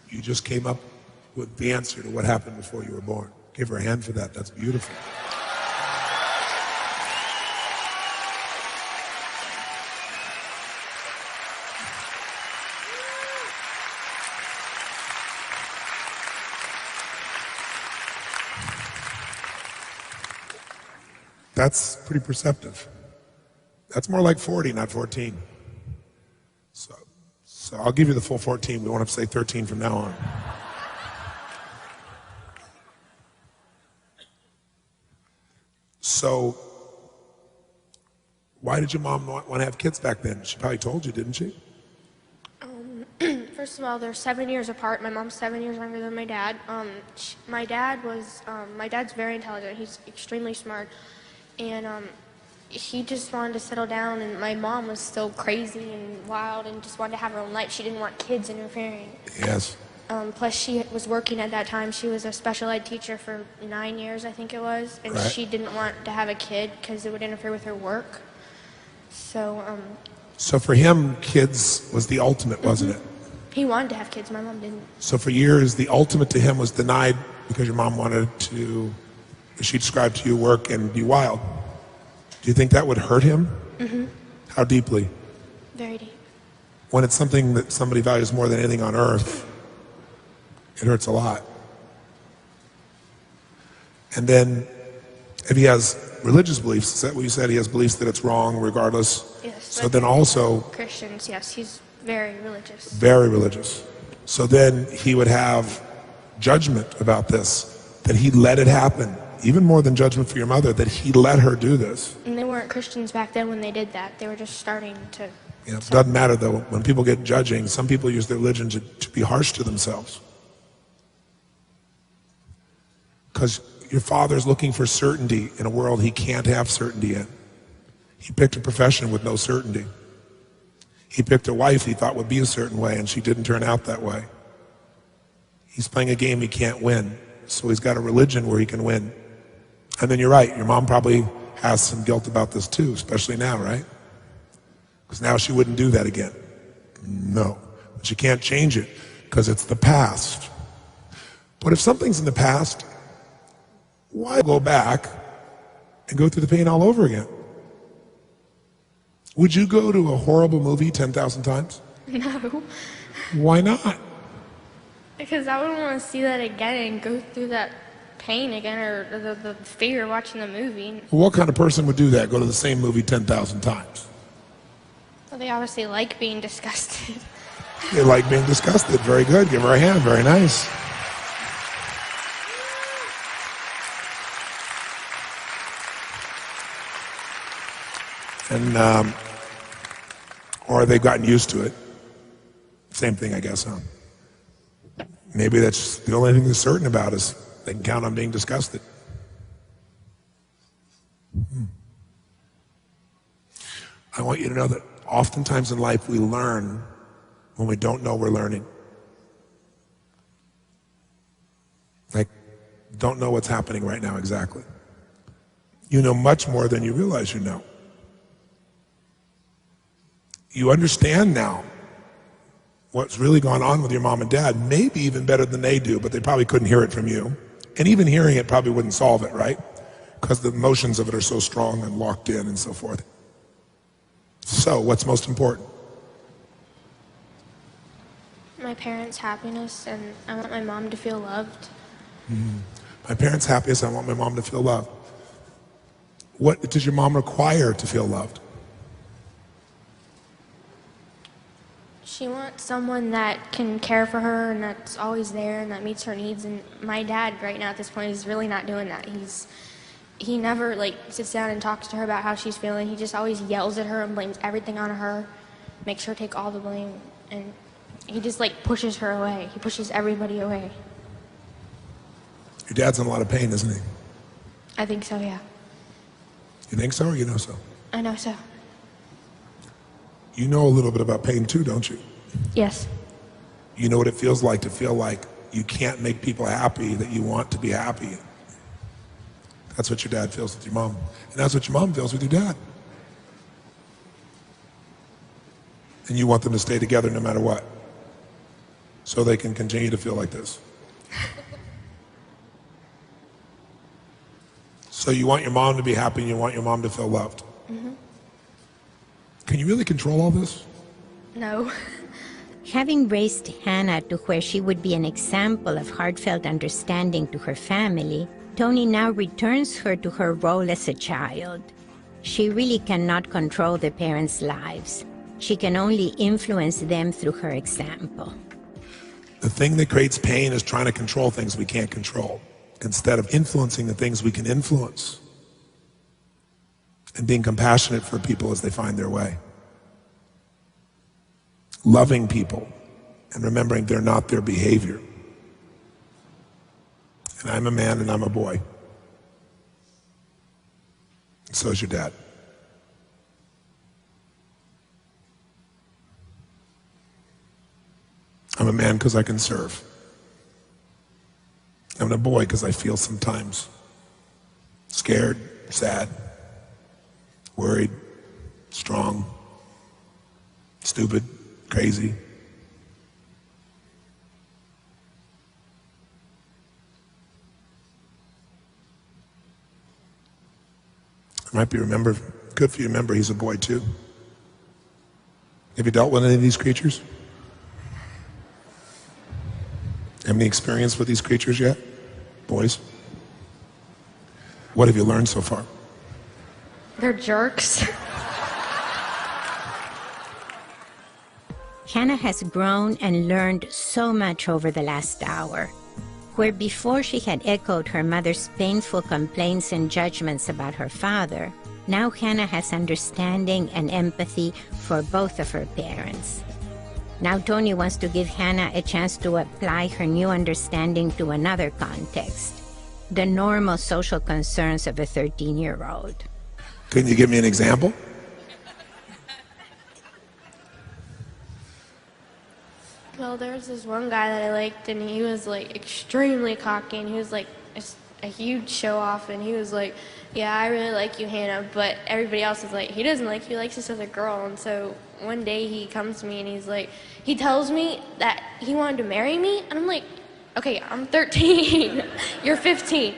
You just came up with the answer to what happened before you were born. Give her a hand for that. That's beautiful. That's pretty perceptive. That's more like 40, not 14. So I'll give you the full 14. We won't have to say 13 from now on. So why did your mom not want to have kids back then? She probably told you, didn't she? First of all, they're 7 years apart. My mom's 7 years younger than my dad. My dad's very intelligent. He's extremely smart. And he just wanted to settle down, and my mom was still crazy and wild and just wanted to have her own life. She didn't want kids interfering. Yes. Plus, she was working at that time. She was a special ed teacher for 9 years, I think it was. And Right. she didn't want to have a kid because it would interfere with her work. So for him, kids was the ultimate, wasn't it? He wanted to have kids. My mom didn't. So for years, the ultimate to him was denied because your mom wanted to, as she described to you, work and be wild. Do you think that would hurt him? Mm-hmm. How deeply? Very deep. When it's something that somebody values more than anything on earth, it hurts a lot. And then if he has religious beliefs, is that what you said? He has beliefs that it's wrong regardless? Yes. So then also Christians, yes. He's very religious. very religious. So then he would have judgment about this, that he let it happen, even more than judgment for your mother, that he let her do this. And they weren't Christians back then when they did that. They were just starting to... You know, it doesn't matter though, when people get judging, some people use their religion to be harsh to themselves. Because your father's looking for certainty in a world he can't have certainty in. He picked a profession with no certainty. He picked a wife he thought would be a certain way, and she didn't turn out that way. He's playing a game he can't win, so he's got a religion where he can win. And then you're right, your mom probably has some guilt about this too, especially now, right? Because now she wouldn't do that again. No, but you can't change it because it's the past. But if something's in the past, why go back and go through the pain all over again? Would you go to a horrible movie 10,000 times? No. Why not? Because I wouldn't want to see that again and go through that pain again, or the fear watching the movie. What kind of person would do that, go to the same movie 10,000 times? Well, they obviously like being disgusted. They like being disgusted. Very good. Give her a hand. Very nice. And, or they've gotten used to it. Same thing, I guess, huh? Maybe that's the only thing they're certain about is they can count on being disgusted. I want you to know that oftentimes in life we learn when we don't know we're learning. Like, don't know what's happening right now exactly. You know much more than you realize you know. You understand now what's really gone on with your mom and dad, maybe even better than they do, but they probably couldn't hear it from you. And even hearing it probably wouldn't solve it, right? Because the emotions of it are so strong and locked in and so forth. So, what's most important? My parents' happiness, and I want my mom to feel loved. My parents' happiest, I want my mom to feel loved. What does your mom require to feel loved? She wants someone that can care for her and that's always there and that meets her needs. And my dad right now at this point is really not doing that. He never like sits down and talks to her about how she's feeling. He just always yells at her and blames everything on her, makes her take all the blame, and he just like pushes her away. He pushes everybody away. Your dad's in a lot of pain, isn't he? I think so, yeah. You think so or you know so? I know so. You know a little bit about pain too, don't you? Yes. You know what it feels like to feel like you can't make people happy that you want to be happy. That's what your dad feels with your mom. And that's what your mom feels with your dad. And you want them to stay together no matter what. So they can continue to feel like this. So you want your mom to be happy and you want your mom to feel loved. Mm-hmm. Can you really control all this? No. Having raised Hannah to where she would be an example of heartfelt understanding to her family, Tony now returns her to her role as a child. She really cannot control the parents' lives. She can only influence them through her example. The thing that creates pain is trying to control things we can't control, instead of influencing the things we can influence. And being compassionate for people as they find their way. Loving people and remembering they're not their behavior. And I'm a man and I'm a boy. And so is your dad. I'm a man because I can serve. I'm a boy because I feel sometimes scared, sad, worried, strong, stupid, crazy. It might be good for you to remember he's a boy too. Have you dealt with any of these creatures? Have any experience with these creatures yet? Boys? What have you learned so far? They're jerks. Hannah has grown and learned so much over the last hour. Where before she had echoed her mother's painful complaints and judgments about her father, now Hannah has understanding and empathy for both of her parents. Now Tony wants to give Hannah a chance to apply her new understanding to another context, the normal social concerns of a 13-year-old. Can you give me an example? Well, there was this one guy that I liked, and he was like extremely cocky, and he was like a huge show off, and he was like, yeah, I really like you, Hannah, but everybody else is like, he doesn't like you, he likes this other girl. And so one day he comes to me and he's like, he tells me that he wanted to marry me, and I'm like, okay, I'm 13, you're 15.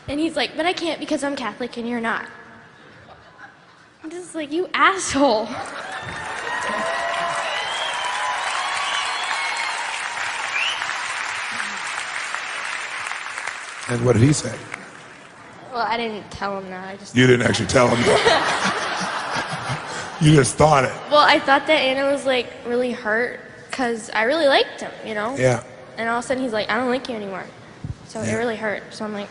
And he's like, but I can't because I'm Catholic and you're not. I'm just like, you asshole. And what did he say? Well, I didn't tell him that. You didn't actually tell him that. You just thought it. Well, I thought that Anna was like really hurt because I really liked him, you know? Yeah. And all of a sudden he's like, I don't like you anymore. So Yeah. it really hurt. So I'm like,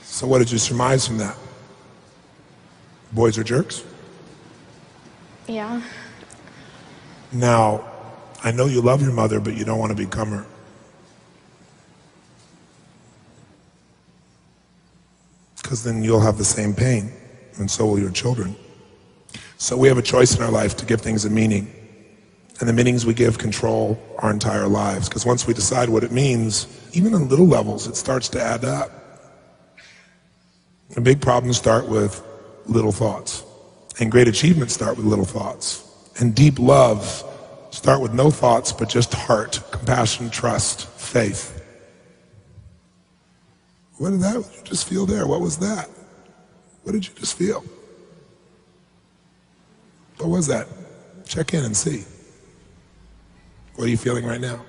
So what did you surmise from that? Boys are jerks? yeah. Now, I know you love your mother, but you don't want to become her. Because then you'll have the same pain, and so will your children. So we have a choice in our life to give things a meaning. And the meanings we give control our entire lives. Because once we decide what it means, even on little levels, it starts to add up. And big problems start with little thoughts. And great achievements start with little thoughts. And deep love start with no thoughts, but just heart, compassion, trust, faith. What did you just feel there? What was that? What did you just feel? What was that? Check in and see. What are you feeling right now?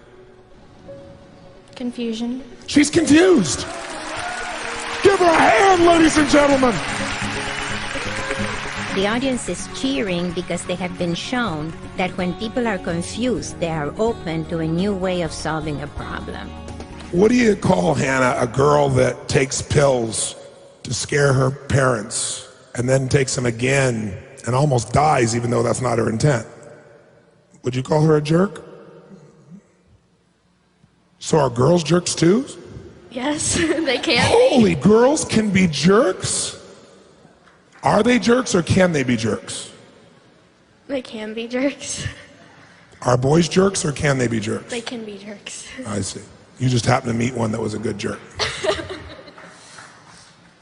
Confusion. She's confused. Give her a hand, ladies and gentlemen. The audience is cheering because they have been shown that when people are confused, they are open to a new way of solving a problem. What do you call, Hannah, a girl that takes pills to scare her parents and then takes them again and almost dies even though that's not her intent? Would you call her a jerk? So are girls jerks too? Yes, they can Holy, girls can be jerks? Are they jerks or can they be jerks? They can be jerks. Are boys jerks or can they be jerks? They can be jerks. I see. You just happened to meet one that was a good jerk.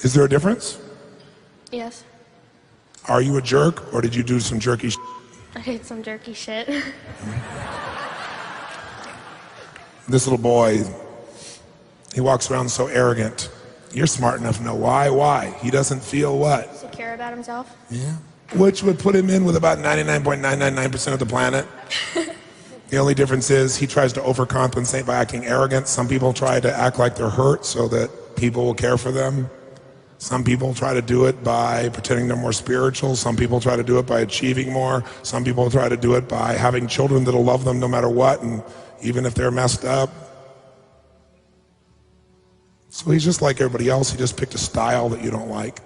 Is there a difference? Yes, Are you a jerk or did you do some jerky I did some jerky shit. This little boy, he walks around so arrogant. You're smart enough to know why. Why? He doesn't feel what? Secure about himself. Yeah. Which would put him in with about 99.999% of the planet. The only difference is he tries to overcompensate by acting arrogant. Some people try to act like they're hurt so that people will care for them. Some people try to do it by pretending they're more spiritual. Some people try to do it by achieving more. Some people try to do it by having children that'll love them no matter what, and even if they're messed up. So he's just like everybody else. He just picked a style that you don't like.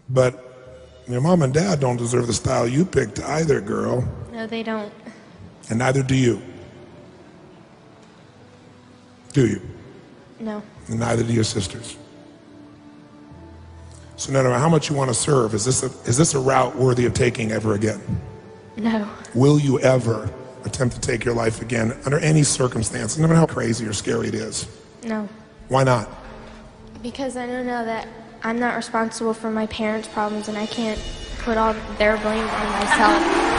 But your mom and dad don't deserve the style you picked either, girl. No, they don't. And neither do you. Do you? No. And neither do your sisters. So no matter how much you want to serve, is this a route worthy of taking ever again? No. Will you ever attempt to take your life again under any circumstance, no matter how crazy or scary it is? No. Why not? Because I don't know that I'm not responsible for my parents' problems and I can't put all their blame on myself.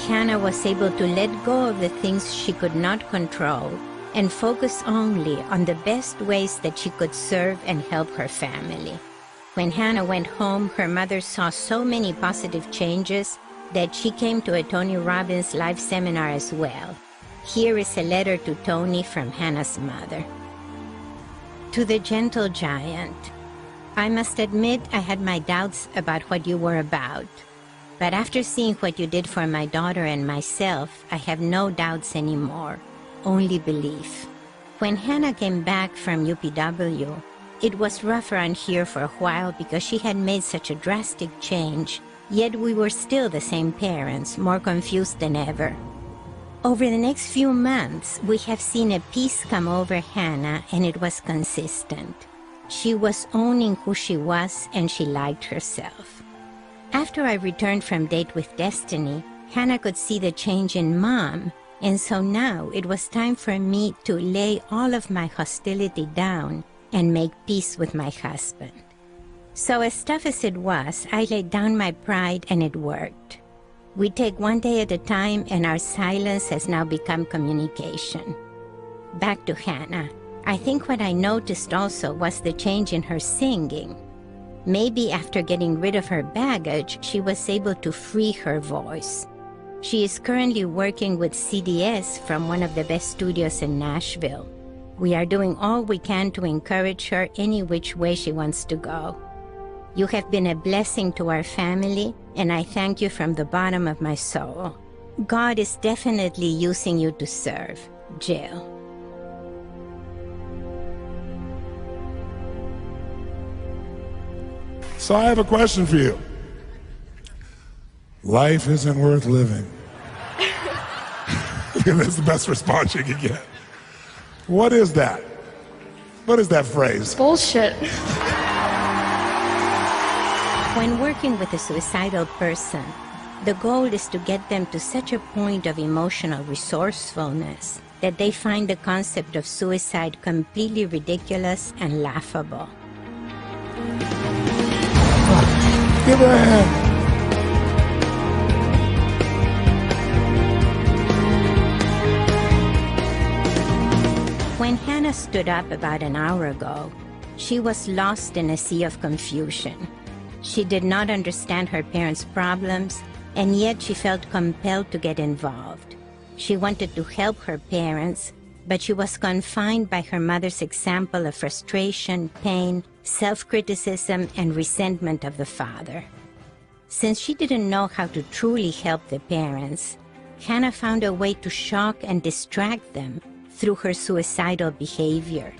Hannah was able to let go of the things she could not control and focus only on the best ways that she could serve and help her family. When Hannah went home, her mother saw so many positive changes that she came to a Tony Robbins live seminar as well. Here is a letter to Tony from Hannah's mother. To the gentle giant, I must admit I had my doubts about what you were about. But after seeing what you did for my daughter and myself, I have no doubts anymore, only belief. When Hannah came back from UPW, it was rough around here for a while because she had made such a drastic change, yet we were still the same parents, more confused than ever. Over the next few months, we have seen a peace come over Hannah, and it was consistent. She was owning who she was, and she liked herself. After I returned from Date with Destiny, Hannah could see the change in Mom, and so now it was time for me to lay all of my hostility down and make peace with my husband. So as tough as it was, I laid down my pride and it worked. We take one day at a time, and our silence has now become communication. Back to Hannah. I think what I noticed also was the change in her singing. Maybe after getting rid of her baggage, she was able to free her voice. She is currently working with CDS from one of the best studios in Nashville. We are doing all we can to encourage her any which way she wants to go. You have been a blessing to our family, and I thank you from the bottom of my soul. God is definitely using you to serve. Jill. So I have a question for you. Life isn't worth living. That's the best response you can get. What is that? What is that phrase? Bullshit. When working with a suicidal person, the goal is to get them to such a point of emotional resourcefulness that they find the concept of suicide completely ridiculous and laughable. Give her a hand. Hannah stood up about an hour ago, she was lost in a sea of confusion. She did not understand her parents' problems, and yet she felt compelled to get involved. She wanted to help her parents, but she was confined by her mother's example of frustration, pain, self-criticism, and resentment of the father. Since she didn't know how to truly help the parents, Hannah found a way to shock and distract them through her suicidal behavior,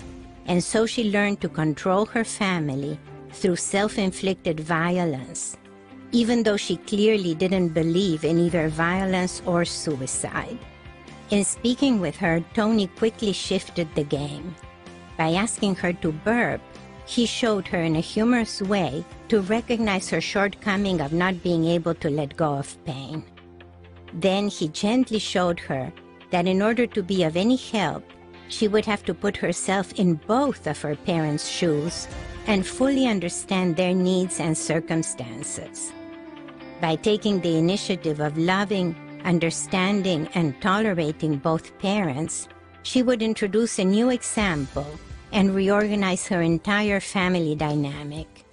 and so she learned to control her family through self-inflicted violence, even though she clearly didn't believe in either violence or suicide. In speaking with her, Tony quickly shifted the game. By asking her to burp, he showed her in a humorous way to recognize her shortcoming of not being able to let go of pain. Then he gently showed her that in order to be of any help, she would have to put herself in both of her parents' shoes and fully understand their needs and circumstances. By taking the initiative of loving, understanding, and tolerating both parents, she would introduce a new example and reorganize her entire family dynamic.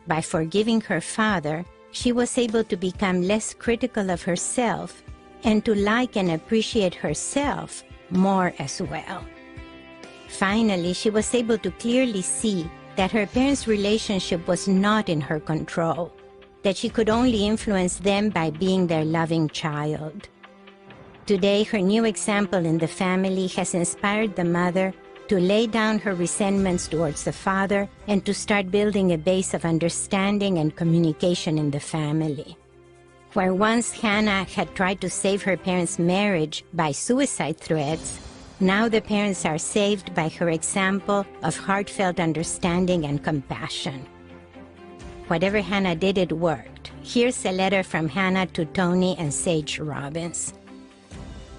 By forgiving her father, she was able to become less critical of herself and to like and appreciate herself more as well. Finally, she was able to clearly see that her parents' relationship was not in her control, that she could only influence them by being their loving child. Today, her new example in the family has inspired the mother to lay down her resentments towards the father and to start building a base of understanding and communication in the family. Where once Hannah had tried to save her parents' marriage by suicide threats, now the parents are saved by her example of heartfelt understanding and compassion. Whatever Hannah did, it worked. Here's a letter from Hannah to Tony and Sage Robbins.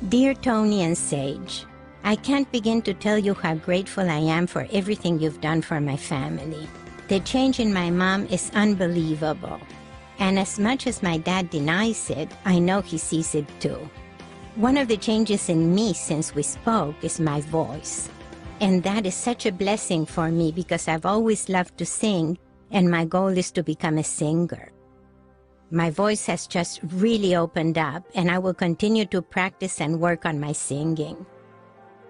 Dear Tony and Sage, I can't begin to tell you how grateful I am for everything you've done for my family. The change in my mom is unbelievable. And as much as my dad denies it, I know he sees it too. One of the changes in me since we spoke is my voice. And that is such a blessing for me because I've always loved to sing, and my goal is to become a singer. My voice has just really opened up, and I will continue to practice and work on my singing.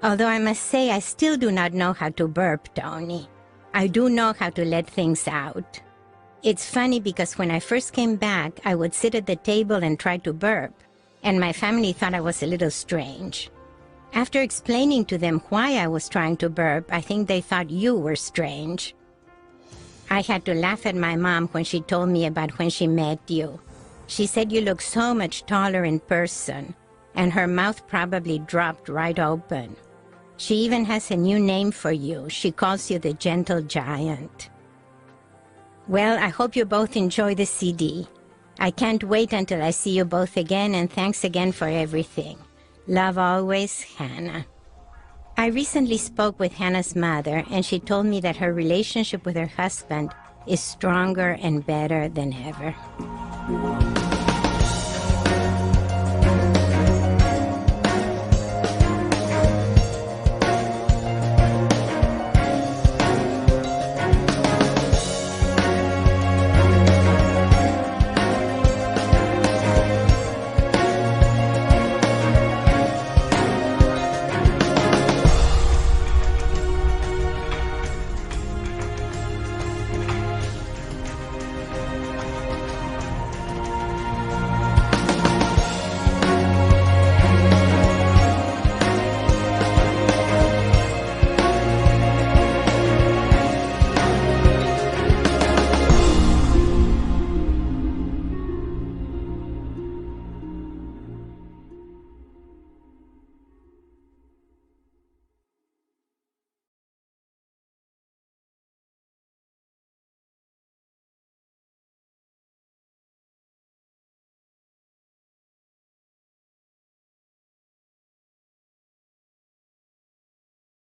Although I must say I still do not know how to burp, Tony. I do know how to let things out. It's funny because when I first came back, I would sit at the table and try to burp, and my family thought I was a little strange. After explaining to them why I was trying to burp, I think they thought you were strange. I had to laugh at my mom when she told me about when she met you. She said you look so much taller in person, and her mouth probably dropped right open. She even has a new name for you. She calls you the Gentle Giant. Well, I hope you both enjoy the CD. I can't wait until I see you both again, and thanks again for everything. Love always, Hannah. I recently spoke with Hannah's mother, and she told me that her relationship with her husband is stronger and better than ever.